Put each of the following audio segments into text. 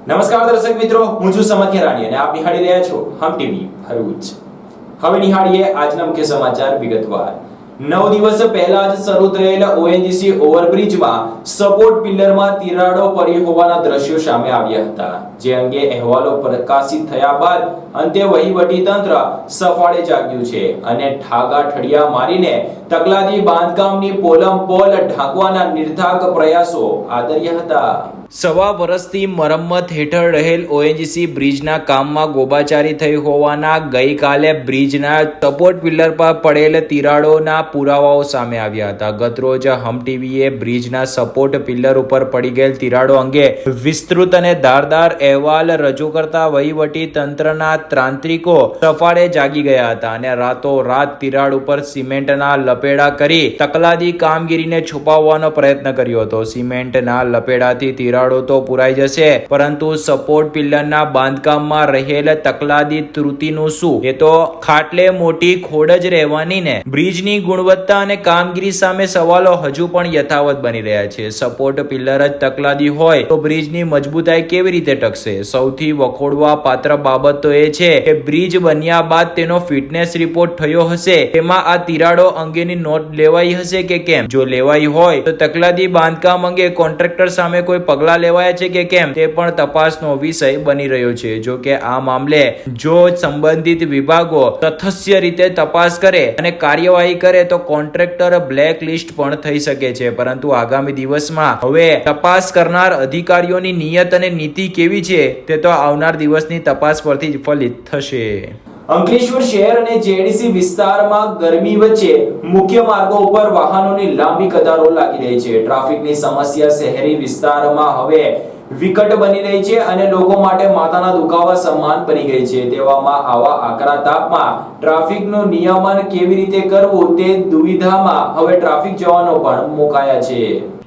નમસ્કાર દર્શક મિત્રો, હું છું સમત ખેરાણી અને આપ નિહાળી રહ્યા છો હમ ટીવી ભરૂચ। હવે નિહાળીએ આજના મુખ્ય સમાચાર વિગતવાર। 9 દિવસ પહેલા જ શરૂ થયેલા ઓએનજીસી ઓવરબ્રિજમાં સપોર્ટ પિલરમાં તિરાડો પડી હોવાના દ્રશ્યો સામે આવ્યા હતા, જે અંગે અહેવાલો પ્રકાશિત થયા બાદ અંતે વહીવટી તંત્ર સફાળે જાગ્યું છે અને ઠાગા ઠડિયા મારીને તકલાદી બાંધકામની પોલમ પોલ ઢાંકવાના નિર્ધાક પ્રયાસો આદર્યા હતા। સવા વર્ષથી મરમ્મત હેઠળ રહેલ ઓએનજીસી બ્રિજના કામમાં ગોબાચારી થઈ હોવાના ગઈકાલે બ્રિજના સપોર્ટ પિલર પર પડેલ તિરાડોના પુરાવાઓ સામે આવ્યા હતા। ગતરોજ હમ ટીવીએ બ્રિજના સપોર્ટ પિલર ઉપર પડી ગયેલ તિરાડો અંગે વિસ્તૃત અને ધારદાર અહેવાલ રજૂ કરતા વહીવટી તંત્રના તાંત્રિકો સફાળે જાગી ગયા હતા અને રાતોરાત તિરાડ ઉપર સિમેન્ટના લપેડા કરી તકલાદી કામગીરીને છુપાવવાનો પ્રયત્ન કર્યો હતો। સિમેન્ટના લપેડાથી તિરાડો તો પુરાઈ જશે, પરંતુ સપોર્ટ પિલરના બાંધકામમાં રહેલ તકલાદી ત્રુટિનું શું? એ તો ખાટલે મોટી ખોડ જ રહેવાની ને। બ્રિજની ગુણવત્તા અને કામગીરી સામે સવાલો હજુ પણ યથાવત બની રહ્યા છે। સપોર્ટ પિલર જ તકલાદી હોય તો બ્રિજની મજબૂતાઈ કેવી રીતે ટકશે? સૌથી વખોડવા પાત્ર બાબત તો એ છે કે બ્રિજ બન્યા બાદ તેનો ફિટનેસ રિપોર્ટ થયો હશે, તેમાં આ તિરાડો અંગેની નોટ લેવાઈ હશે કે કેમ? જો લેવાઈ હોય તો તકલાદી બાંધકામ અંગે કોન્ટ્રાક્ટર સામે કોઈ પગલાં લેવાયા છે કે કેમ, તે પણ તપાસનો વિષય બની રહ્યો છે। જો કે આ મામલે જો સંબંધિત વિભાગો તથ્ય રીતે તપાસ કરે અને કાર્યવાહી કરે તો કોન્ટ્રાક્ટર બ્લેક લિસ્ટ પણ થઈ શકે છે, પરંતુ આગામી દિવસમાં હવે તપાસ કરનાર અધિકારીઓની નિયત અને નીતિ કેવી છે તે તો આવનાર દિવસની તપાસ પરથી જ ફલિત થશે। અંકલેશ્વર શહેર અને જેડીસી વિસ્તારમાં ગરમી વચ્ચે મુખ્ય માર્ગો ઉપર વાહનોની લાંબી કતારો લાગી રહી છે। ટ્રાફિકની સમસ્યા શહેરી વિસ્તારમાં હવે વિકટ બની રહી છે અને લોકો માટે માથાના દુખાવા સમાન બની ગઈ છે। તેવામાં આવા આકરા તાપમાં ટ્રાફિકનું નિયમન કેવી રીતે કરવું તે દુવિધામાં હવે ટ્રાફિક જવાનો પણ મુકાયા છે।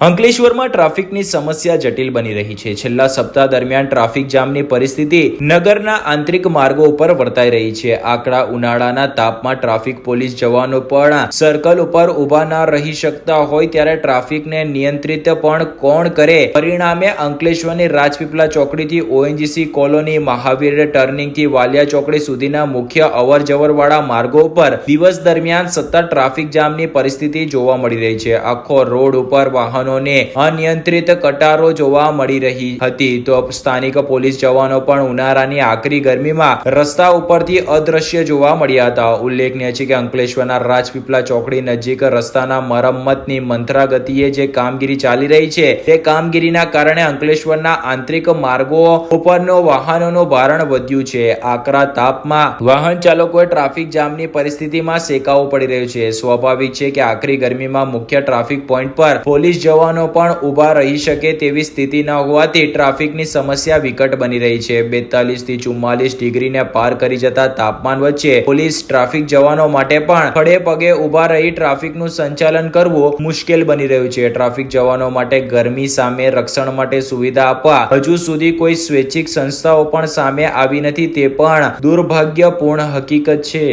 અંકલેશ્વરમાં ટ્રાફિકની સમસ્યા જટિલ બની રહી છે। છેલ્લા સપ્તાહ દરમિયાન ટ્રાફિક જામની પરિસ્થિતિ નગરના આંતરિક માર્ગો ઉપર વર્તાઈ રહી છે। આકરા ઉનાળાના તાપમાં ટ્રાફિક પોલીસ જવાનો પણ સર્કલ ઉપર ઊભા ન રહી શકતા હોય ત્યારે ટ્રાફિકને નિયંત્રિત પણ કોણ કરે? પરિણામે અંકલેશ્વરની રાજપીપળા ચોકડીથી ઓએનજીસી કોલોની, મહાવીર ટર્નિંગ થી વાલિયા ચોકડી સુધીના મુખ્ય અવર જવર વાળા માર્ગો ઉપર દિવસ દરમિયાન સતત ટ્રાફિક જામની પરિસ્થિતિ જોવા મળી રહી છે। આખો રોડ ઉપર વાહનો અનિયંત્રિત કટારો જોવા મળી રહી હતી તો સ્થાનિક પોલીસ જવાનો પણ ઉનાળાની આકરી ગરમીમાં રસ્તા ઉપરથી અદ્રશ્ય જોવા મળ્યા હતા। ઉલ્લેખનીય છે કે અંકલેશ્વરના રાજપીપળા ચોકડી નજીક રસ્તાના મરમ્મતની મંથરા ગતિએ જે કામગીરી ચાલી રહી છે તે કામગીરીના કારણે અંકલેશ્વરના આંતરિક માર્ગો ઉપરનો વાહનોનું ભારણ વધ્યું છે। આકરા તાપમાં વાહન ચાલકોએ ટ્રાફિક જામની પરિસ્થિતિમાં શેકાવું પડી રહ્યું છે। સ્વાભાવિક છે કે આકરી ગરમીમાં મુખ્ય ટ્રાફિક પોઈન્ટ પર પોલીસ જવાનો પણ ઉભા રહી શકે તેવી સ્થિતિ ન હોવાથી ટ્રાફિકની સમસ્યા વિકટ બની રહી છે। 42 થી 44 ડિગ્રીને પાર કરી જતા તાપમાન વચ્ચે પોલીસ ટ્રાફિક જવાનો માટે પણ ખડે પગે ઉભા રહી ટ્રાફિકનું સંચાલન કરવું મુશ્કેલ બની રહ્યું છે। ટ્રાફિક જવાનો માટે ગરમી સામે રક્ષણ માટે સુવિધા આપવા હજુ સુધી કોઈ સ્વૈચ્છિક સંસ્થાઓ પણ સામે આવી નથી, તે પણ દુર્ભાગ્યપૂર્ણ હકીકત છે।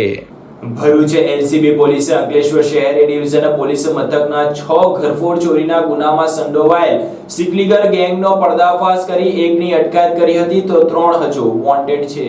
ભરૂચ એલસીબી પોલીસે અંકલેશ્વર શહેર ડિવિઝન પોલીસ મથકના 6 ઘરફોડ ચોરીના ગુનામાં સંડોવાયેલ સિકલીગર ગેંગનો પર્દાફાશ કરી એકની અટકાયત કરી હતી તો 3 હજુ વોન્ટેડ છે।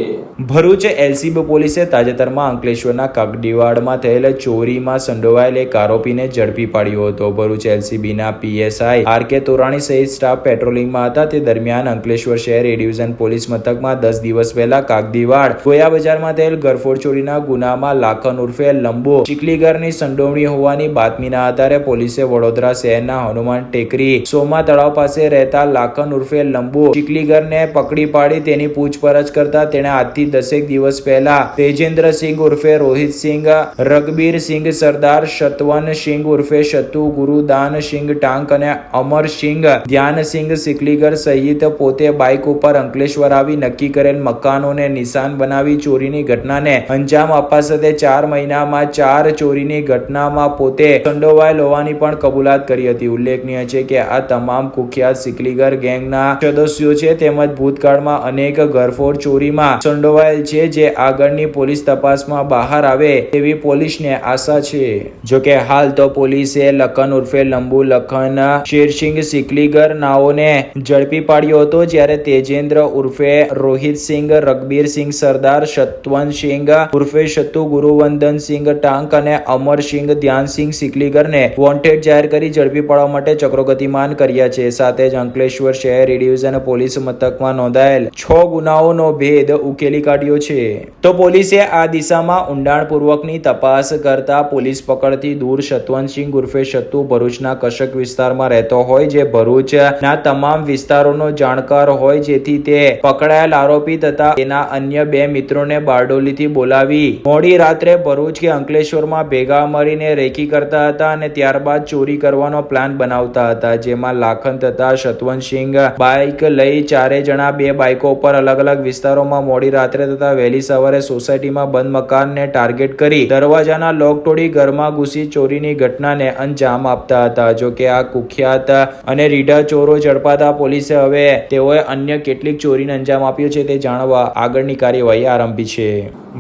ભરૂચ એલસીબી પોલીસે તાજેતરમાં અંકલેશ્વરના કાકડીવાડમાં થયેલ ચોરીમાં સંડોવાયેલ એક આરોપીને ઝડપી પાડ્યો હતો। ભરૂચ એલસીબીના પીએસઆઈ આરકે તોરાણી સહિત સ્ટાફ પેટ્રોલિંગમાં હતા તે દરમિયાન અંકલેશ્વર શહેર ડિવિઝન પોલીસ મથકમાં 10 દિવસ પહેલા કાકડીવાડ ગોયા બજારમાં થયેલ ઘરફોડ ચોરીના ગુનામાં લાખન ઉર્ફે લંબુ ચીખલીગરની સંડોવણી હોવાની બાતમીના આધારે પોલીસે વડોદરા શહેરના હનુમાન ટેકરી સોમા તળાવ પાસે રહેતા લાખન ઉર્ફે લંબુ ચીખલીગરને પકડી પાડી તેની પૂછપરછ કરતા તેણે આજથી 10 દિવસ પહેલા તેજેન્દ્રસિંહ ઉર્ફે રોહિતસિંહ, રગબીરસિંહ સરદાર, સતવનસિંહ ઉર્ફે શતુ, ગુરુદાનસિંહ ટાંક અને અમરસિંહ ધ્યાનસિંહ સિકલીગર સહિત પોતે બાઇક ઉપર અંકલેશ્વર આવી નક્કી કરેલ મકાનોને નિશાન બનાવી ચોરીની ઘટનાને અંજામ આપવા સાથે 4 મહિનામાં 4 ચોરીની ઘટનામાં પોતે સંડોવાયેલ હોવાની પણ કબૂલાત કરી હતી। ઉલ્લેખનીય છે કે આ તમામ કુખ્યાત સિકલીગર ગેંગના સદસ્યો છે તેમજ ભૂતકાળમાં અનેક ઘરફોડ ચોરીમાં સંડોવાયેલ છે, જે આગળની પોલીસ તપાસમાં બહાર આવે તેવી પોલીસને આશા છે. જોકે હાલ તો પોલીસે લખન ઉર્ફે લંબુ લખન શેરસિંહ સિકલીગર નાઓને ઝડપી પાડ્યો હતો, જ્યારે તેજેન્દ્ર ઉર્ફે રોહિતસિંહ, રઘબીરસિંહ સરદાર, સતવંતસિંહ ઉર્ફે સત્તુ, ગુરુવંદનસિંહ ટાંક અને અમરસિંહ ધ્યાનસિંહ સિકલીગરને વોન્ટેડ જાહેર કરી ઝડપી પાડવા માટે ચક્રો ગતિમાન કર્યા છે. સાથે જ અંકલેશ્વર શહેર ડિવિઝન પોલીસ મથકમાં નોંધાયેલ 6 ગુનાઓનો ભેદ ઉકેલી કાઢ્યો છે. તો પોલીસે આ દિશામાં ઊંડાણપૂર્વકની તપાસ કરતા પોલીસ પકડથી દૂર સતવંતસિંહ ઉર્ફે સત્તુ ભરૂચના કશક વિસ્તારમાં રહેતો હોય, જે ભરૂચના તમામ વિસ્તારોનો જાણકાર હોય, જેથી તે પકડાયેલ આરોપી તથા તેના અન્ય 2 મિત્રોને બારડોલીથી બોલાવી મોડી રાત્રે ભરૂચ કે અંકલેશ્વરમાં ભેગા મળીને રેકી કરતા હતા અને ત્યારબાદ ચોરી કરવાનો પ્લાન બનાવતા હતા. જેમાં લાખન તથા સતવંતસિંહ બાઇક લઈ 4 જણા 2 બાઇકો પર અલગ અલગ વિસ્તારોમાં મોડી રાત્રે તથા વહેલી સવારે સોસાયટીમાં બંધ મકાનને ટાર્ગેટ કરી દરવાજાના લોક તોડી ઘરમાં ઘૂસી ચોરીની ઘટનાને અંજામ આપતા હતા. જો કે આ કુખ્યાત અને રીઢા ચોરો ઝડપાતા પોલીસે હવે તેઓએ અન્ય કેટલીક ચોરીને અંજામ આપ્યો છે તે જાણવા આગળની કાર્યવાહી આરંભી છે.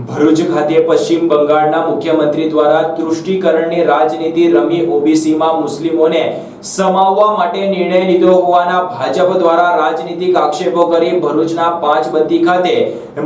ભરૂચ ખાતે પશ્ચિમ બંગાળના મુખ્યમંત્રી દ્વારા તૃષ્ટિકરણની રાજનીતિ રમી ઓબીસીમાં મુસ્લિમોને સમાવવા માટે નિર્ણય લીધો હોવાના ભાજપ દ્વારા રાજનીતિક આક્ષેપો કરી ભરૂચના પાંચબત્તી ખાતે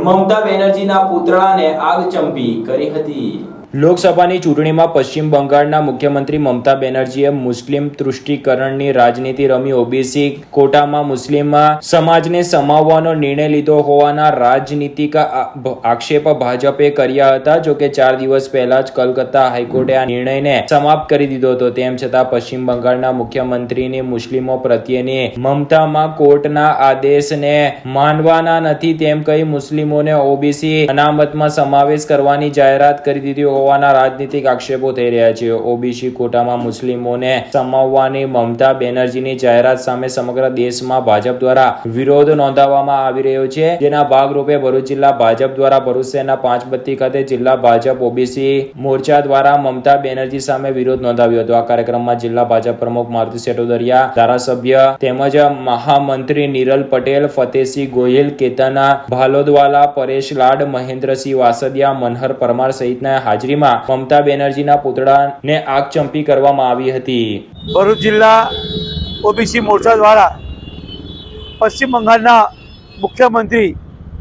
મમતા બેનર્જીના પુતળાને આગચંપી કરી હતી. લોકસભાની ચૂંટણીમાં પશ્ચિમ બંગાળના મુખ્યમંત્રી મમતા બેનર્જીએ મુસ્લિમ તૃષ્ટિકરણની રાજનીતિ રમી ઓબીસી કોટામાં મુસ્લિમ સમાજને સમાવવાનો નિર્ણય લીધો હોવાના રાજનીતિક આક્ષેપ ભાજપે કર્યા હતા. જોકે 4 દિવસ પહેલા જ કલકત્તા હાઈકોર્ટે આ નિર્ણયને સમાપ્ત કરી દીધો હતો. તેમ છતાં પશ્ચિમ બંગાળના મુખ્યમંત્રીની મુસ્લિમો પ્રત્યેની મમતામાં કોર્ટના આદેશને માનવાના નથી તેમ કહી મુસ્લિમોને ઓબીસી અનામતમાં સમાવેશ કરવાની જાહેરાત કરી દીધી હોવાના રાજનીતિક આક્ષેપો થઈ રહ્યા છે. ઓબીસી કોટામાં મુસ્લિમોને સમાવવાની મમતા બેનર્જીની જાહેરાત સામે સમગ્ર દેશમાં ભાજપ દ્વારા વિરોધ નોંધાવવામાં આવી રહ્યો છે. જેના ભાગરૂપે ભરૂચ જિલ્લા ભાજપ દ્વારા ભરૂચ શહેરના પાંચબત્તી ખાતે જિલ્લા ભાજપ ઓબીસી મોરચા દ્વારા મમતા બેનર્જી સામે વિરોધ નોંધાવ્યો હતો. આ કાર્યક્રમમાં જિલ્લા ભાજપ પ્રમુખ મારુતિ સેટોદરિયા, ધારાસભ્ય તેમજ મહામંત્રી નિરલ પટેલ, ફતેહસિંહ ગોહિલ, કેતન ભાલોદવાલા, પરેશ લાડ, મહેન્દ્રસિંહ વાસદિયા, મનહર પરમાર સહિતના હાજરીમાં મમતા બેનર્જીના પુતળાને આગચંપી કરવામાં આવી હતી. ભરૂચ જિલ્લા ઓબીસી મોરચા દ્વારા પશ્ચિમ બંગાળના મુખ્યમંત્રી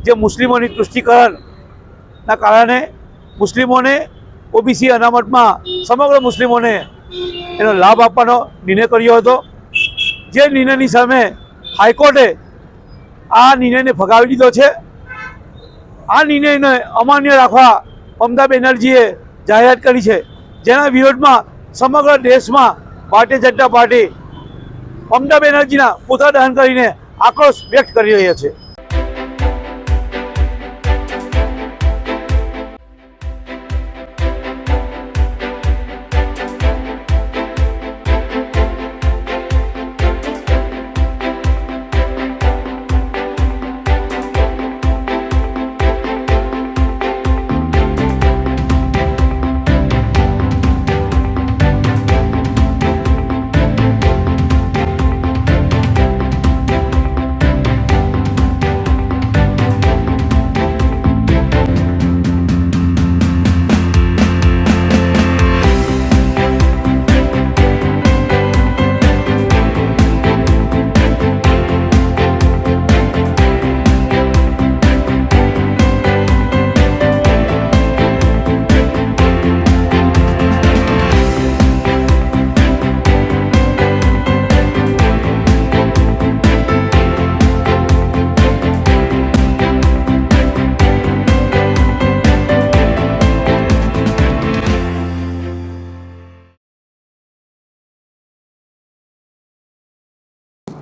જે મુસ્લિમોની તૃષ્ટિકરણના કારણે મુસ્લિમોને ઓબીસી અનામતમાં સમગ્ર મુસ્લિમોને એનો લાભ આપવાનો નિર્ણય કર્યો હતો. જે નિર્ણયની સામે હાઈકોર્ટે આ નિર્ણયને ફગાવી દીધો છે. આ નિર્ણયને અમાન્ય રાખવા મમતા બેનર્જીએ જાહેરાત કરી છે, જેના વિરોધમાં સમગ્ર દેશમાં ભારતીય જનતા પાર્ટી મમતા બેનર્જીના પુતળા દહન કરીને આક્રોશ વ્યક્ત કરી રહ્યા છે.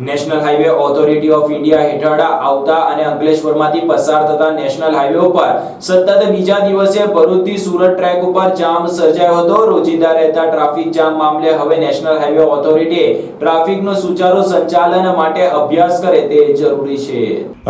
National highway authority of India હેઠળ આવતા અને અંકલેશ્વરમાંથી પસાર થતા નેશનલ હાઈવે ઉપર સતત બીજા દિવસે ભરૂચથી સુરત ટ્રેક ઉપર જામ સર્જાયો હતો. રોજિંદા રહેતા ટ્રાફિક જામ મામલે હવે નેશનલ હાઈવે ઓથોરિટી ટ્રાફિકનું સુચારુ સંચાલન માટે અભ્યાસ કરે તે જરૂરી છે.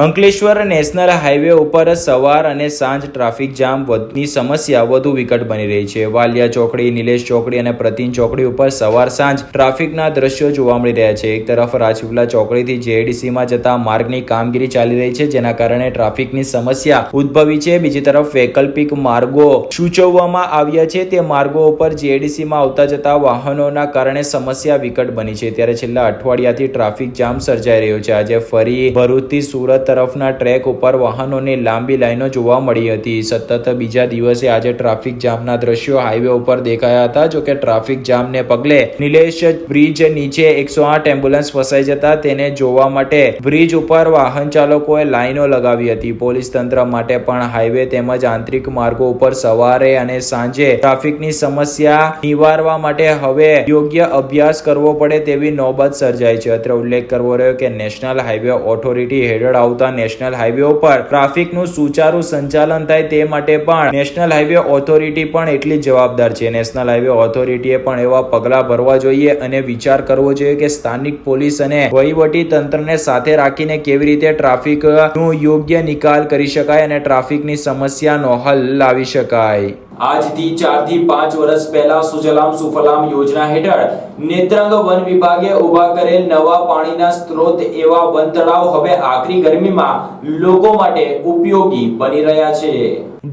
અંકલેશ્વર નેશનલ હાઈવે ઉપર સવાર અને સાંજ ટ્રાફિક જામની સમસ્યા વધુ વિકટ બની રહી છે. વાલિયા ચોકડી, નિલેશ ચોકડી અને પ્રતિન ચોકડી ઉપર સવાર સાંજ ટ્રાફિકના દ્રશ્યો જોવા મળી રહ્યા છે. એક તરફ રાજપીપળા ચોટીલા ચોકડીથી જેડીસીમાં જતા માર્ગની કામગીરી ચાલી રહી છે, જેના કારણે ટ્રાફિકની સમસ્યા ઉદ્ભવી છે. બીજી તરફ વૈકલ્પિક માર્ગો સૂચવવામાં આવ્યા છે. તે માર્ગો ઉપર જેડીસીમાં આવતા જતા વાહનોના કારણે સમસ્યા વિકટ બની છે. ત્યારે છેલ્લા અઠવાડિયાથી ટ્રાફિક જામ સર્જાઈ રહ્યો છે. આજે ફરી ભરૂચથી સુરત તરફના ટ્રેક ઉપર વાહનોની લાંબી લાઈનો જોવા મળી હતી. સતત બીજા દિવસે આજે ટ્રાફિક જામના દ્રશ્યો હાઈવે ઉપર દેખાયા હતા. જોકે ટ્રાફિક જામને પગલે નિલેશ બ્રિજ નીચે 108 એમ્બ્યુલન્સ ફસાઈ જતા તેને જોવા માટે બ્રિજ ઉપર વાહન ચાલકોએ લાઈનો લગાવી હતી. પોલીસ તંત્ર માટે પણ હાઈવે તેમજ આંતરિક માર્ગો ઉપર સવારે અને સાંજે ટ્રાફિકની સમસ્યા નિવારવા માટે હવે યોગ્ય અભ્યાસ કરવો પડે તેવી નોબત સર્જાઈ છે. અત્રે ઉલ્લેખ કરવો રહ્યો કે નેશનલ હાઈવે ઓથોરિટી હેઠળ આવતા નેશનલ હાઈવે ઉપર ટ્રાફિકનું સુચારુ સંચાલન થાય તે માટે પણ નેશનલ હાઈવે ઓથોરિટી પણ એટલી જ જવાબદાર છે. નેશનલ હાઈવે ઓથોરિટીએ પણ એવા પગલાં ભરવા જોઈએ અને વિચાર કરવો જોઈએ કે સ્થાનિક પોલીસ અને વહીવટી તંત્રને સાથે રાખીને કેવી રીતે ટ્રાફિકનો યોગ્ય નિકાલ કરી શકાય અને ટ્રાફિકની સમસ્યાનો હલ લાવી શકાય. આજથી 4 થી 5 વર્ષ પહેલા સુજલામ સુફલામ યોજના હેઠળ નેત્રંગ વન વિભાગે ઉભા કરેલ નવા પાણીના સ્ત્રોત એવા વન તળાવ હવે આખરી ગરમીમાં લોકો માટે ઉપયોગી બની રહ્યા છે.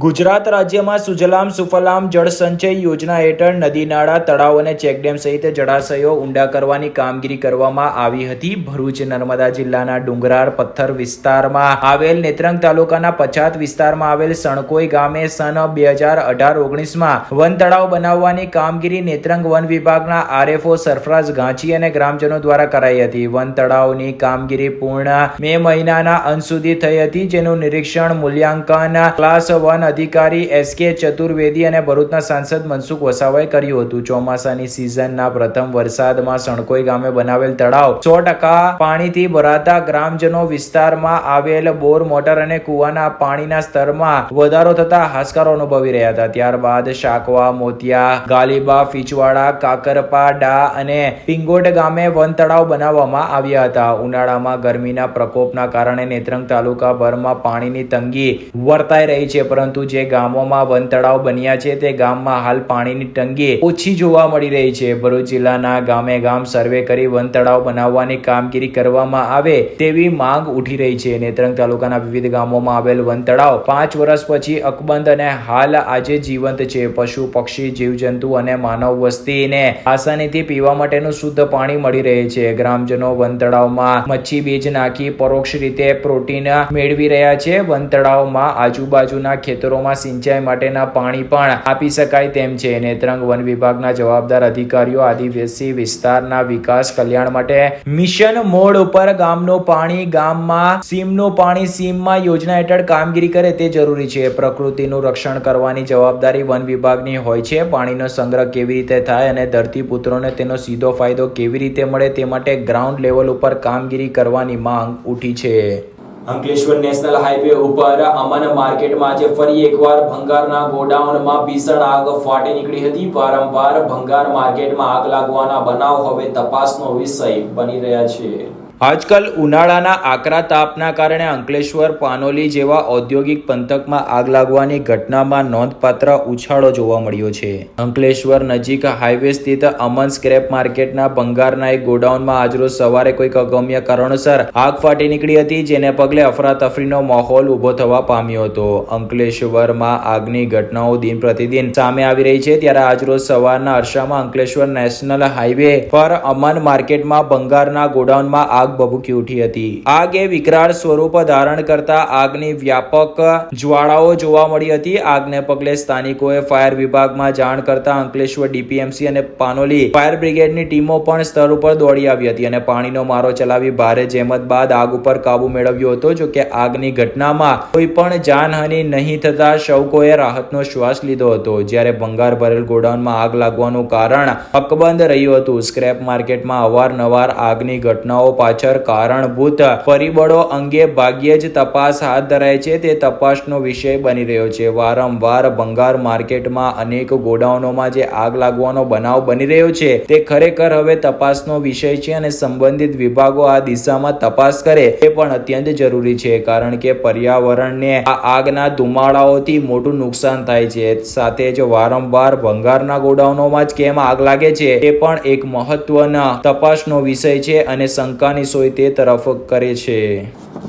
ગુજરાત રાજ્યમાં સુજલામ સુફલામ જળ સંચય યોજના હેઠળ નદી નાળા તળાવ અને ચેકડેમ સહિત જળાશયો ઊંડા કરવાની કામગીરી કરવામાં આવી હતી. ભરૂચ નર્મદા જિલ્લાના ડુંગરાળ પથ્થર વિસ્તારમાં આવેલ નેત્રંગ તાલુકાના પછાત વિસ્તારમાં આવેલ સણકોઈ ગામે સન 2018-19માં વન તળાવ બનાવવાની કામગીરી નેત્રંગ વન વિભાગના આરએફઓ સરફરાઝ ઘાંચી અને ગ્રામજનો દ્વારા કરાઈ હતી. વન તળાવની કામગીરી પૂર્ણ મે મહિનાના અંત સુધી થઈ હતી, જેનું નિરીક્ષણ મૂલ્યાંકન ક્લાસ 1 અધિકારી એસકે ચતુર્વેદી અને ભરૂચના સાંસદ મનસુખ વસાવાએ કર્યું હતું. ચોમાસાની સિઝનના પ્રથમ વરસાદમાં સણકોઈ ગામે બનાવેલ તળાવ 100% પાણીથી ભરાતા ગ્રામજનો વિસ્તારમાં આવેલ બોર મોટર અને કુવાના પાણીના સ્તરમાં વધારો થતા હાશકારો અનુભવી રહ્યા હતા. ત્યારબાદ શાકવા, મોતિયા, ગાલીબા, ફીચવાડા, કાકરપા, ડા અને પિંગોટ ગામે વન તળાવ બનાવવામાં આવ્યા હતા. ઉનાળામાં ગરમીના પ્રકોપના કારણે નેત્રંગ તાલુકાભરમાં પાણીની તંગી વર્તાઈ રહી છે, પરંતુ જે ગામોમાં વન તળાવ બન્યા છે તે ગામમાં હાલ પાણીની તંગી ઓછી જોવા મળી રહી છે. ભરૂચ જિલ્લાના ગામે ગામ સર્વે કરી વન તળાવ બનાવવાની કામગીરી કરવામાં આવે તેવી માંગ ઉઠી રહી છે. નેત્રંગ તાલુકાના વિવિધ ગામોમાં આવેલ વન તળાવ 5 વર્ષ પછી અકબંધ અને હાલ આજે જીવંત છે. પશુ, પક્ષી, જીવજંતુ અને માનવ વસ્તીને આસાનીથી પીવા માટેનું શુદ્ધ પાણી મળી રહે છે. ગ્રામજનો વન તળાવમાં મચ્છી બીજ નાખી પરોક્ષ રીતે પ્રોટીન મેળવી રહ્યા છે. વન તળાવમાં આજુબાજુના ખેતરોમાં સિંચાઈ માટેના પાણી પણ આપી શકાય તેમ છે. નેત્રંગ વન વિભાગના જવાબદાર અધિકારીઓ આદિવાસી વિસ્તારના વિકાસ કલ્યાણ માટે મિશન મોડ ઉપર ગામનું પાણી ગામમાં, સીમનું પાણી સીમમાં યોજના હેઠળ કામગીરી કરે તે જરૂરી છે. પ્રકૃતિનું રક્ષણ કરવાની જવાબદારી વન વિભાગની હોય છે. પાણીનો સંગ્રહ કેવી રીતે થાય અને ધરતીપુત્રોને તેનો સીધો ફાયદો કેવી રીતે મળે તે માટે ગ્રાઉન્ડ લેવલ ઉપર કામગીરી કરવાની માંગ ઉઠી છે. અંકલેશ્વર નેશનલ હાઈવે ઉપર અમન માર્કેટમાં આજે ફરી એકવાર ભંગારના ગોડાઉનમાં ભીષણ આગ ફાટી નીકળી હતી. વારંવાર ભંગાર માર્કેટમાં આગ લાગવાના બનાવ હવે તપાસનો વિષય બની રહ્યા છે. આજકાલ ઉનાળાના આકરા તાપના કારણે અંકલેશ્વર, પાનોલી જેવા ઔદ્યોગિક પંથકમાં આગ લાગવાની ઘટનામાં નોંધપાત્ર ઉછાળો જોવા મળ્યો છે. અંકલેશ્વર નજીક હાઈવે સ્થિત અમન સ્ક્રેપ માર્કેટના ભંગારના એક ગોડાઉનમાં આજરોજ સવારે કોઈક અગમ્ય કારણોસર આગ ફાટી નીકળી હતી, જેને પગલે અફરાતફરીનો માહોલ ઉભો થવા પામ્યો હતો. અંકલેશ્વરમાં આગની ઘટનાઓ દિન પ્રતિદિન સામે આવી રહી છે. ત્યારે આજરોજ સવારના અરસામાં અંકલેશ્વર નેશનલ હાઈવે પર અમન માર્કેટમાં ભંગારના ગોડાઉનમાં આગ ભભૂકી ઉઠી હતી. આગે વિકરાળ સ્વરૂપ ધારણ કરતા આગની વ્યાપક જ્વાળાઓ જોવા મળી હતી. આગને પગલે સ્થાનિકોએ ફાયર વિભાગમાં જાણ કરતા અંકલેશ્વર ડીપીએમસી અને પાનોલી ફાયર બ્રિગેડની ટીમો પણ સ્થળ ઉપર દોડી આવી હતી અને પાણીનો મારો ચલાવી ભારે જહેમત બાદ આગ ઉપર કાબુ મેળવ્યો હતો. જો કે આગની ઘટનામાં કોઈ પણ જાનહાનિ નહીં થતા સૌકોએ રાહતનો શ્વાસ લીધો હતો. જ્યારે ભંગાર ભરેલ ગોડાઉનમાં આગ લાગવાનું કારણ અકબંધ રહ્યું હતું. સ્ક્રેપ માર્કેટમાં અવારનવાર આગની ઘટનાઓ પાછળ કારણભૂત પરિબળો અંગે ભાગ્યે જ તપાસ હાથ ધરાય છે. તે તપાસનો વિષય બની રહ્યો છે. વારંવાર ભંગાર માર્કેટમાં અનેક ગોડાઉનોમાં જે આગ લાગવાનો બનાવ બની રહ્યો છે તે ખરેખર હવે તપાસનો વિષય છે અને સંબંધિત વિભાગો આ દિશામાં તપાસ કરે તે પણ અત્યંત જરૂરી છે. કારણ કે પર્યાવરણને આ આગના ધુમાડાઓથી મોટું નુકસાન થાય છે. સાથે જ વારંવાર ભંગારના ગોડાઉનોમાં જ કેમ આગ લાગે છે તે પણ એક મહત્વના તપાસનો વિષય છે અને શંકાની સમાવેશ હોય તે તરફ કરે છે.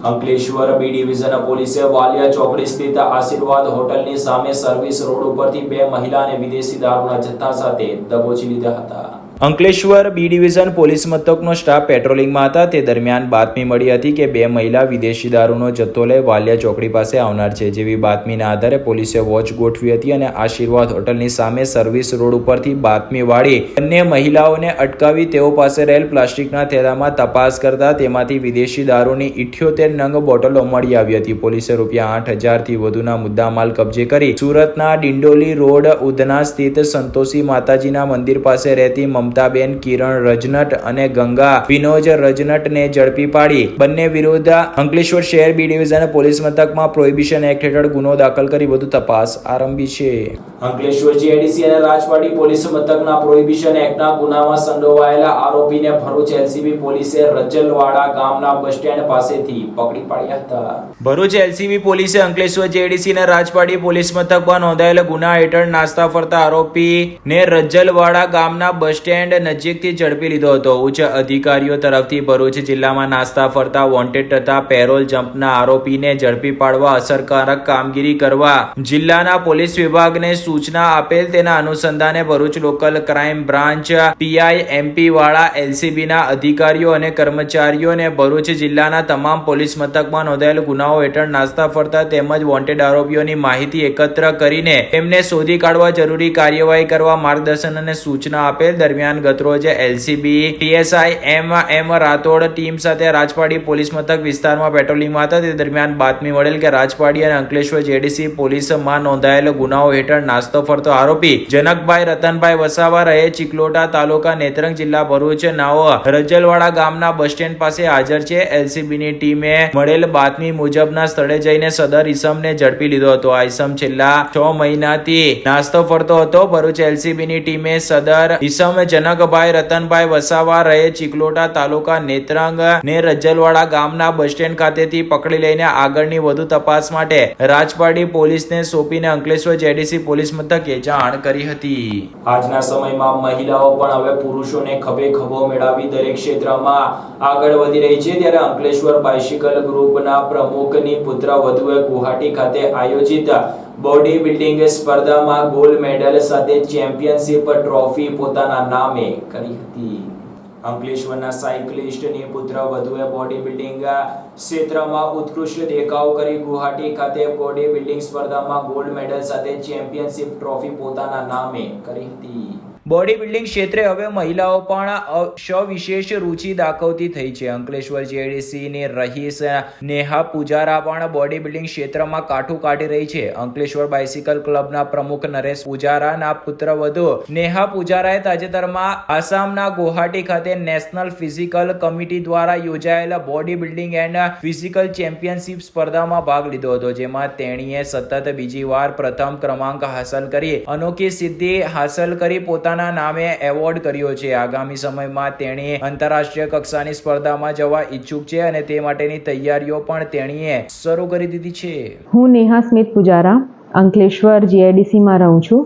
અંકલેશ્વર બી ડિવિઝન પોલીસે વાલિયા ચોકડી સ્થિત આશીર્વાદ હોટલની સામે સર્વિસ રોડ ઉપરથી 2 મહિલા અને વિદેશી દારૂના જથ્થા સાથે દબોચી લીધા હતા. અંકલેશ્વર બી ડિવિઝન પોલીસ મથકનો સ્ટાફ પેટ્રોલિંગમાં હતા તે દરમિયાન બાતમી મળી હતી કે 2 મહિલા વિદેશી દારૂનો જથ્થો લઈ વાલિયા ચોકડી પાસે આવનાર છે. જેવી બાતમીના આધારે પોલીસે વોચ ગોઠવી હતી અને આશીર્વાદ હોટલની સામે સર્વિસ રોડ ઉપરથી બાતમીવાળી બંને મહિલાઓને અટકાવી તેઓ પાસે રહેલ પ્લાસ્ટિકના થેલામાં તપાસ કરતા તેમાંથી વિદેશી દારૂની 78 નંગ બોટલો મળી આવી હતી. પોલીસે ₹8,000 થી વધુના મુદ્દામાલ કબજે કરી સુરતના ડિંડોલી રોડ ઉધના સ્થિત સંતોષી માતાજીના મંદિર પાસે રહેતી મમતાબેન કિરણ રજનટ અને ગંગા વિનોજ રજનટને ઝડપી પાડી બંને વિરુદ્ધ અંકલેશ્વર શહેર બી ડિવિઝન પોલીસ મથકમાં પ્રોહિબિશન એક્ટ હેઠળ ગુનો દાખલ કરી વધુ તપાસ આરંભી છે. અંકલેશ્વર જીઆઈડીસી અને રાજવાડી પોલીસ મથકના પ્રોહિબિશન એક્ટના ગુનામાં સંડોવાયેલા આરોપીને ભરૂચ એલસીબી પોલીસે રજલવાડા ગામના બસ સ્ટેન્ડ પાસેથી પકડી પાડ્યા હતા. ભરૂચ એલસીબી પોલીસે અંકલેશ્વર જીઆઈડીસી અને રાજવાડી પોલીસ મથકમાં નોંધાયેલા ગુના હેઠળ નાસ્તા ફરતા આરોપીને રજલવાડા ગામના બસ સ્ટેન્ડ નજીકથી ઝડપી લીધો હતો. ઉચ્ચ અધિકારીઓ તરફથી ભરૂચ જિલ્લામાં નાસ્તા ફરતા વોન્ટેડ તથા પેરોલ જમ્પના આરોપીને ઝડપી પાડવા અસરકારક કામગીરી કરવા જિલ્લાના પોલીસ વિભાગને સૂચના આપેલ. તેના અનુસંધાને Bharuch local crime branch PI MP વાળા એલસીબીના અધિકારીઓ અને કર્મચારીઓને ભરૂચ જિલ્લાના તમામ પોલીસ મથકમાં નોંધાયેલ ગુનાઓ હેઠળ નાસ્તા ફરતા તેમજ વોન્ટેડ આરોપીઓની માહિતી એકત્ર કરીને તેમને શોધી કાઢવા જરૂરી કાર્યવાહી કરવા માર્ગદર્શન અને સૂચના આપેલ. દરમિયાન ગતરોજ LCB PSI M Rathod team સાથે રાજપાડી પોલીસ મથક વિસ્તારમાં પેટ્રોલિંગમાં હતા. તે દરમિયાન બાતમી મળેલ કે રાજપાડી અને અંકલેશ્વર જેડીસી પોલીસમાં નોંધાયેલ ગુનાઓ હેઠળ નાસ્તો ફરતો આરોપી જનકભાઈ રતનભાઈ વસાવા રહે ચિકલોટા તાલુકા નેત્રંગ જિલ્લા ભરૂચ નાઓ રજલવાડા ગામના બસ સ્ટેન્ડ પાસે હાજર છે. એલસીબીની ટીમે મળેલ બાતમી મુજબના સ્થળે જઈને સદર ઈસમને ઝડપી લીધો હતો. આ ઈસમ છેલ્લા 6 મહિનાથી નાસ્તો ફરતો હતો. ભરૂચ એલસીબીની ટીમે સદર ઈસમ જનકભાઈ રતનભાઈ વસાવા રહે ચિકલોટા તાલુકા નેત્રંગ ને રજલવાડા ગામના બસ સ્ટેન્ડ ખાતેથી પકડી લઈને આગળની વધુ તપાસ માટે રાજપાડી પોલીસને સોંપીને અંકલેશ્વર જેડીસી પોલીસ મથકે જાણ કરી હતી. આજના સમયમાં મહિલાઓ પણ હવે પુરુષોને ખભે ખભો મેળવી દરેક ક્ષેત્રમાં આગળ વધી રહી છે. ત્યારે અંકલેશ્વર બાઇસિકલ ગ્રુપના પ્રમુખની પુત્રવધુએ ગુવાહાટી ખાતે આયોજિત બોડી બિલ્ડિંગ સ્પર્ધામાં ગોલ્ડ મેડલ સાથે ચેમ્પિયનશિપ ટ્રોફી પોતાના નામે કરી હતી. અંકલેશ્વરના સાયકલિસ્ટની પુત્રવધુએ બોડી બિલ્ડિંગ ક્ષેત્રમાં ઉત્કૃષ્ટ દેખાવ કરી ગુવાહાટી ખાતે બોડી બિલ્ડિંગ સ્પર્ધામાં ગોલ્ડ મેડલ સાથે ચેમ્પિયનશિપ ટ્રોફી પોતાના નામે કરી હતી. બોડી બિલ્ડિંગ ક્ષેત્રે હવે મહિલાઓ પણ સવિશેષ રુચિ દાખવતી થઈ છે. અંકલેશ્વર જેડીસીની રહીશ નેહા પૂજારા પણ બોડી બિલ્ડિંગ ક્ષેત્રમાં કાઠું કાઢી રહી છે. અંકલેશ્વર બાઇસિકલ ક્લબના પ્રમુખ નરેશ પૂજારાના પુત્રવધુ નેહા પૂજારાએ તાજેતરમાં આસામના ગુવાહાટી ખાતે નેશનલ ફિઝિકલ કમિટી દ્વારા યોજાયેલા body building and physical championship સ્પર્ધામાં ભાગ લીધો હતો. જેમાં તેણીએ સતત બીજી વાર પ્રથમ ક્રમાંક હાંસલ કરી અનોખી સિદ્ધિ હાંસલ કરી પોતાના નામે એવોર્ડ કર્યો છે. આગામી સમયમાં તેણી આંતરરાષ્ટ્રીય કક્ષાની સ્પર્ધામાં જવા ઈચ્છુક છે અને તે માટેની તૈયારીઓ પણ તેણીએ શરૂ કરી દીધી છે. હું નેહા સ્મિત પૂજારા અંકલેશ્વર જીઆઈડીસીમાં રહું છું.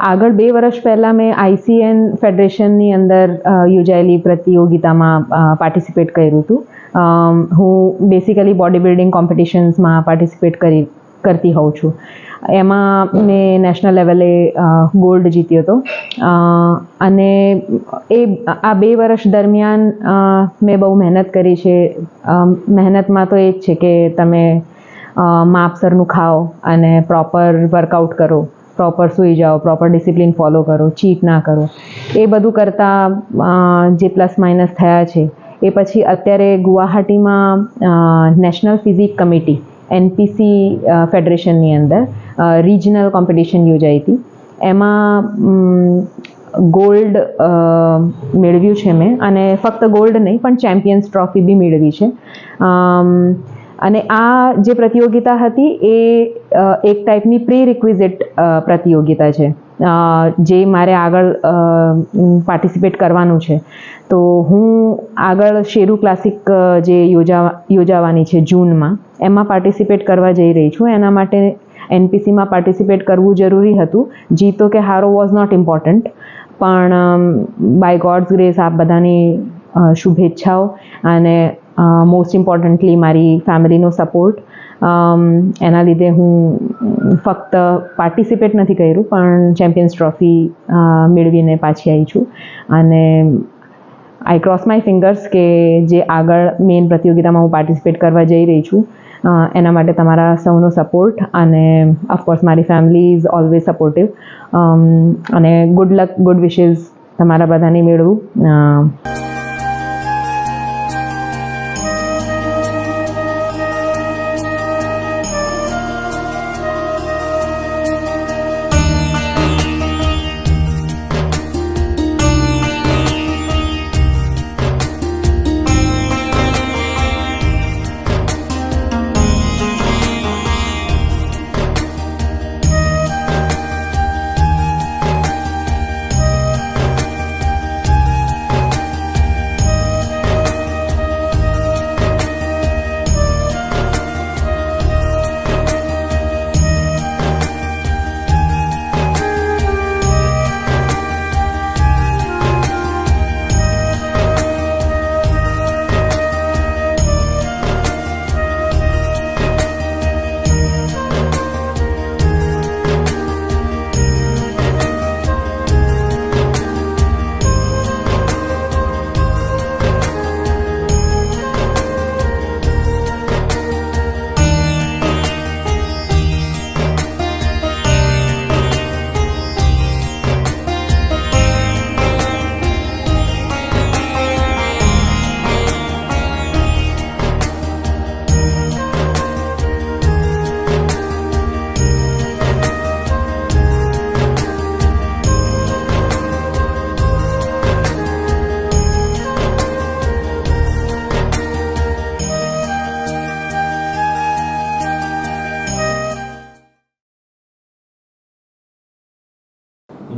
આગળ 2 વર્ષ પહેલાં મેં આઈસીએન ફેડરેશનની અંદર યોજાયેલી પ્રતિયોગિતામાં પાર્ટિસિપેટ કર્યું હતું. હું બેસિકલી બોડી બિલ્ડિંગ કોમ્પિટિશન્સમાં પાર્ટિસિપેટ કરતી હોઉં છું. એમાં મેં નેશનલ લેવલે ગોલ્ડ જીત્યો હતો. અને આ 2 વર્ષ દરમિયાન મેં બહુ મહેનત કરી છે. મહેનતમાં તો એ જ છે કે તમે માપસરનું ખાઓ અને પ્રોપર વર્કઆઉટ કરો, પ્રોપર સૂઈ જાઓ, પ્રોપર ડિસિપ્લિન ફોલો કરો, ચીટ ના કરો. એ બધું કરતાં જે પ્લસ માઇનસ થયા છે એ પછી અત્યારે ગુવાહાટીમાં નેશનલ ફિઝિક કમિટી એનપીસી ફેડરેશનની અંદર રિજનલ કોમ્પિટિશન યોજાઈ હતી. એમાં ગોલ્ડ મેળવ્યું છે મેં, અને ફક્ત ગોલ્ડ નહીં પણ ચેમ્પિયન્સ ટ્રોફી બી મેળવી છે. અને આ જે પ્રતિયોગિતા હતી એ એક ટાઈપની પ્રી રિક્વિઝિટ પ્રતિયોગિતા છે જે મારે આગળ પાર્ટિસિપેટ કરવાનું છે. તો હું આગળ શેરુ ક્લાસિક જે યોજાવાની છે જૂનમાં, એમાં પાર્ટિસિપેટ કરવા જઈ રહી છું. એના માટે એનપીસીમાં પાર્ટિસિપેટ કરવું જરૂરી હતું. જીતો કે હારો વોઝ નોટ ઇમ્પોર્ટન્ટ, પણ બાય ગોડ્સ ગ્રેસ આપ બધાની શુભેચ્છાઓ અને મોસ્ટ ઇમ્પોર્ટન્ટલી મારી ફેમિલીનો સપોર્ટ. એના લીધે હું ફક્ત પાર્ટિસિપેટ નથી કર્યું પણ ચેમ્પિયન્સ ટ્રોફી મેળવીને પાછી આવી છું. અને આઈ ક્રોસ માય ફિંગર્સ કે જે આગળ મેઇન પ્રતિયોગિતામાં હું પાર્ટિસિપેટ કરવા જઈ રહી છું એના માટે તમારા સૌનો સપોર્ટ અને ઓફકોર્સ મારી ફેમિલી ઇઝ ઓલવેઝ સપોર્ટિવ. અને ગુડ લક, ગુડ વિશિસ તમારા બધાને મેળવું.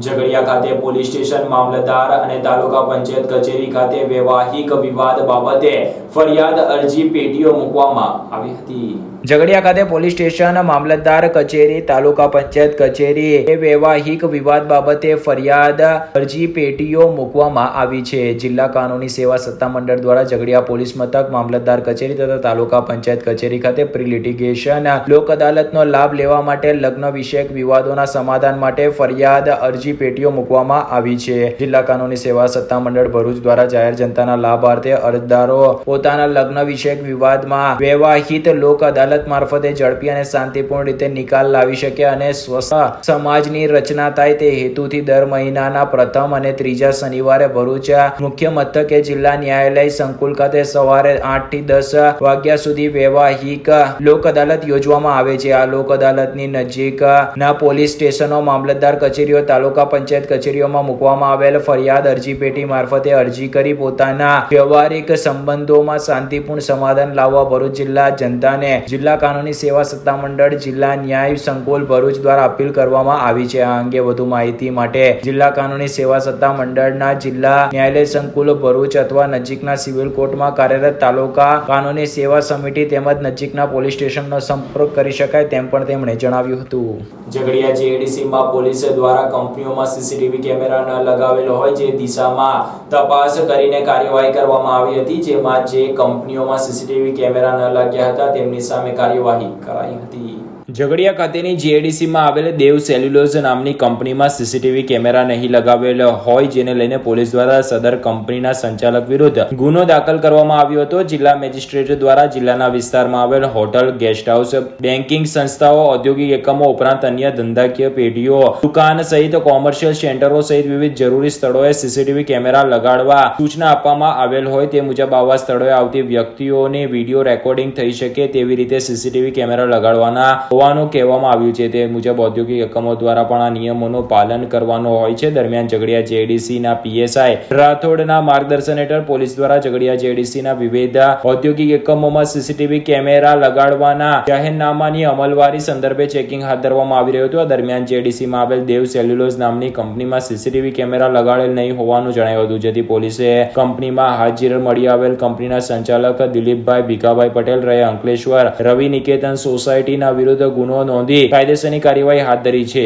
ઝઘડિયા ખાતે પોલીસ સ્ટેશન, મામલતદાર અને તાલુકા પંચાયત કચેરી ખાતે વૈવાહિક વિવાદ બાબતે ફરિયાદ અરજી પેટીઓ મૂકવામાં આવી હતી. ઝઘડિયા ખાતે પોલીસ સ્ટેશન, મામલતદાર કચેરી, તાલુકા પંચાયત કચેરી એ વૈવાહિક વિવાદ બાબતે ફરિયાદ અરજી પેટીઓ મૂકવામાં આવી છે. જિલ્લા કાનૂની સેવા સત્તા મંડળ દ્વારા ઝઘડિયા પોલીસ મથક, મામલતદાર કચેરી તથા તાલુકા પંચાયત કચેરી ખાતે પ્રી લિટિગેશન લોક અદાલતનો લાભ લેવા માટે લગ્ન વિષયક વિવાદોના સમાધાન માટે ફરિયાદ અરજી પેટીઓ મૂકવામાં આવી છે. જિલ્લા કાનૂની સેવા સત્તા મંડળ ભરૂચ દ્વારા જાહેર જનતાના લાભાર્થે અરજદારો પોતાના લગ્ન વિષયક વિવાદમાં વૈવાહિક લોક અદાલત મારફતે ઝડપી અને શાંતિપૂર્ણ રીતે નિકાલ લાવી શકે અને સ્વસ્થ સમાજની રચના થાય તે હેતુથી દર મહિનાના પ્રથમ અને ત્રીજા શનિવારે ભરૂચ મુખ્ય મથકે જિલ્લા ન્યાયાલય સંકુલ ખાતે સવારે 8 થી 10 વાગ્યા સુધી વૈવાહિક લોક અદાલત યોજવામાં આવે છે. આ લોક અદાલતની નજીકના પોલીસ સ્ટેશનો, મામલતદાર કચેરીઓ, તાલુકા પંચાયત કચેરીઓમાં મૂકવામાં આવેલ ફરિયાદ અરજી પેટી મારફતે અરજી કરી પોતાના વ્યવહારિક સંબંધોમાં શાંતિપૂર્ણ સમાધાન લાવવા ભરૂચ જિલ્લા જનતાને જિલ્લા કાનૂની સેવા સત્તા મંડળ, જિલ્લા ન્યાય સંકુલ ભરૂચ દ્વારા અપીલ કરવામાં આવી છે. આ અંગે વધુ માહિતી માટે જિલ્લા કાનૂની સેવા સત્તા મંડળના જિલ્લા ન્યાયાલય સંકુલ ભરૂચ અથવા નજીકના સિવિલ કોર્ટમાં કાર્યરત તાલુકા કાનૂની સેવા સમિતિ તેમજ નજીકના પોલીસ સ્ટેશનનો સંપર્ક કરી શકાય તેમ પણ તેમણે જણાવ્યું હતું. ઝઘડિયા જેડીસીમાં પોલીસ દ્વારા કંપનીઓમાં સીસીટીવી કેમેરા ન લગાવેલો હોય જે દિશામાં તપાસ કરીને કાર્યવાહી કરવામાં આવી હતી. જેમાં જે કંપનીઓમાં સીસીટીવી કેમેરા ન લાગ્યા હતા તેમની સામે કાર્યવાહી કરાઈ હતી. ઝઘડિયા ખાતેની જીઆઈડીસીમાં આવેલ દેવ સેલ્યુલોઝ નામની કંપનીમાં સીસીટીવી કેમેરા નહીં લગાવેલ હોય જેને લઈને પોલીસ દ્વારા સદર કંપનીના સંચાલક વિરુદ્ધ ગુનો દાખલ કરવામાં આવ્યો હતો. જિલ્લા મેજિસ્ટ્રેટ દ્વારા જિલ્લાના વિસ્તારમાં આવેલ હોટલ, ગેસ્ટ હાઉસ, બેન્કિંગ સંસ્થાઓ, ઔદ્યોગિક એકમો ઉપરાંત અન્ય ધંધાકીય પેઢીઓ, દુકાન સહિત કોમર્શિયલ સેન્ટરો સહિત વિવિધ જરૂરી સ્થળોએ સીસીટીવી કેમેરા લગાડવા સૂચના આપવામાં આવેલ હોય તે મુજબ આવા સ્થળોએ આવતી વ્યક્તિઓની વિડીયો રેકોર્ડિંગ થઈ શકે તેવી રીતે સીસીટીવી કેમેરા લગાડવાના હોવાનું કહેવામાં આવ્યું છે. તે મુજબ ઔદ્યોગિક એકમો દ્વારા પણ આ નિયમોનું પાલન કરવાનું હોય છે. દરમિયાન ઝઘડિયા જેડીસીના પીએસઆઈ રાઠોડના માર્ગદર્શન હેઠળ પોલીસ દ્વારા ઝઘડિયા જેડીસીના વિવિધ ઔદ્યોગિક એકમોમાં સીસીટીવી કેમેરા લગાડવાના જાહેરનામાની અમલવારી સંદર્ભે ચેકિંગ હાથ ધરવામાં આવી રહ્યું હતું. દરમિયાન જેડીસીમાં આવેલ દેવ સેલ્યુલોઝ નામની કંપનીમાં સીસીટીવી કેમેરા લગાડેલ નહીં હોવાનું જણાવ્યું હતું. જેથી પોલીસે કંપનીમાં હાજર મળી આવેલ કંપનીના સંચાલક દિલીપભાઈ ભીખાભાઈ પટેલ રહે અંકલેશ્વર રવિ નિકેતન સોસાયટીના વિરુદ્ધ ગુનો નોંધી કાયદેસરની કાર્યવાહી હાથ ધરી છે.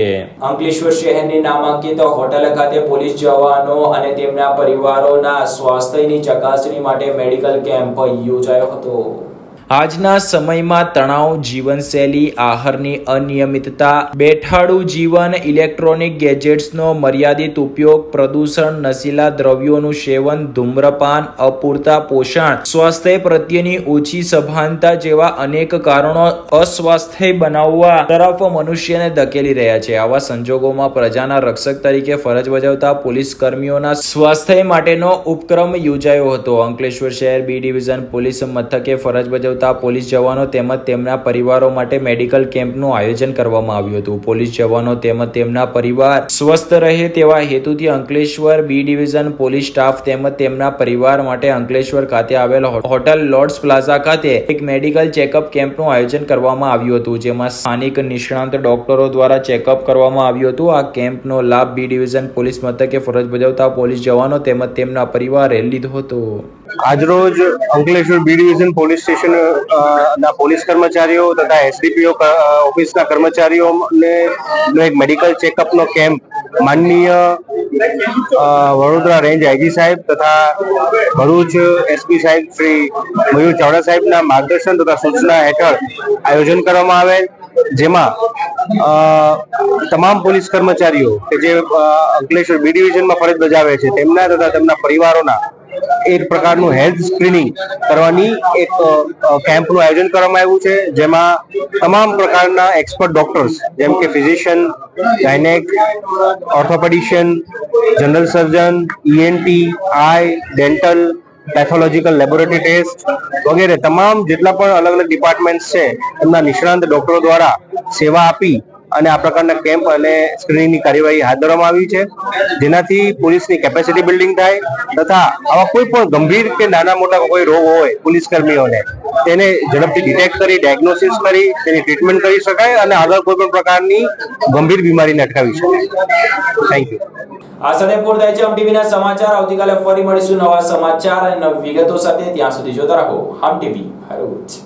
અંકલેશ્વર શહેરની નામાંકિત હોટલ ખાતે પોલીસ જવાનો અને તેમના પરિવારોના સ્વાસ્થ્યની ચકાસણી માટે મેડિકલ કેમ્પ યોજાયો હતો. આજના સમયમાં તણાવ, જીવનશૈલી, આહારની અનિયમિતતા, બેઠાડું જીવન, ઇલેક્ટ્રોનિક ગેજેટ્સનો મર્યાદિત ઉપયોગ, પ્રદૂષણ, નશીલા દ્રવ્યોનું સેવન, ધૂમ્રપાન, અપૂરતા પોષણ, સ્વાસ્થ્ય પ્રત્યેની ઓછી સભાનતા જેવા અનેક કારણો અસ્વાસ્થ્ય બનાવવા તરફ મનુષ્યને ધકેલી રહ્યા છે. આવા સંજોગોમાં પ્રજાના રક્ષક તરીકે ફરજ બજાવતા પોલીસ કર્મીઓના સ્વાસ્થ્ય માટેનો ઉપક્રમ યોજાયો હતો. અંકલેશ્વર શહેર બી ડિવિઝન પોલીસ મથકે ફરજ બજાવતા પોલીસ જવાનો તેમજ તેમના પરિવારો માટે મેડિકલ કેમ્પનું આયોજન કરવામાં આવ્યું હતું. પોલીસ જવાનો તેમજ તેમના પરિવાર સ્વસ્થ રહે તેવા હેતુથી Ankleshwar B division police staff તેમજ તેમના પરિવાર માટે અંકલેશ્વર ખાતે આવેલ હોટલ લોર્ડ્સ પ્લાઝા ખાતે એક મેડિકલ ચેકઅપ કેમ્પનું આયોજન કરવામાં આવ્યું હતું, જેમાં સ્થાનિક નિષ્ણાંત ડોક્ટરો દ્વારા ચેકઅપ કરવામાં આવ્યું હતું. આ કેમ્પનો લાભ બી ડિવિઝન પોલીસ મથકે ફરજ બજાવતા પોલીસ જવાનો તેમજ તેમના પરિવારે લીધો હતો. આજરોજ Ankleshwar B division police station ના પોલીસ કર્મચારીઓ તથા એસડીપીઓ ઓફિસના કર્મચારીઓને એક મેડિકલ ચેકઅપનો કેમ્પ માનનીય વડોદરા રેન્જ આઈજી સાહેબ તથા ભરૂચ એસપી સાહેબ શ્રી મયુર ચાવડા સાહેબના માર્ગદર્શન તથા સૂચના હેઠળ આયોજન કરવામાં આવેલ, જેમાં તમામ પોલીસ કર્મચારીઓ કે જે અંકલેશ્વર બી ડિવિઝનમાં ફરજ બજાવે છે તેમના તથા તેમના પરિવારોના એક પ્રકારનું હેલ્થ સ્ક્રીનિંગ કરવાની એક કેમ્પનું આયોજન કરવામાં આવ્યું છે, જેમાં તમામ પ્રકારના એક્સપર્ટ ડોક્ટર્સ જેમ કે physician, gynaec, orthopaedician, general surgeon, ENT, eye, dental, pathological laboratory test વગેરે તમામ જેટલા પણ અલગ અલગ ડિપાર્ટમેન્ટ્સ છે એમના નિષ્ણાંત ડોક્ટરો દ્વારા સેવા આપી અને આ પ્રકારના કેમ્પ અને સ્ક્રીનિંગની કાર્યવાહી હાથ ધરવામાં આવી છે, જેનાથી પોલીસની કેપેસિટી બિલ્ડિંગ થાય તથા આવા કોઈ પણ ગંભીર કે નાના મોટા કોઈ રોગ હોય પોલીસ કર્મીઓને તેને ઝડપથી ડિટેક્ટ કરી, ડાયગ્નોસિસ કરી તેની ટ્રીટમેન્ટ કરી શકાય અને આગળ કોઈ પણ પ્રકારની ગંભીર બીમારીને અટકાવી શકાય. Thank you. આ સાથે પૂર્ણ થાય છે હમ ટીવીના સમાચાર. આવતીકાલે ફરી મળીશું નવા સમાચાર અને નવી વિગતો સાથે. ત્યાં સુધી જોતા રહો હમ ટીવી ભરૂચ.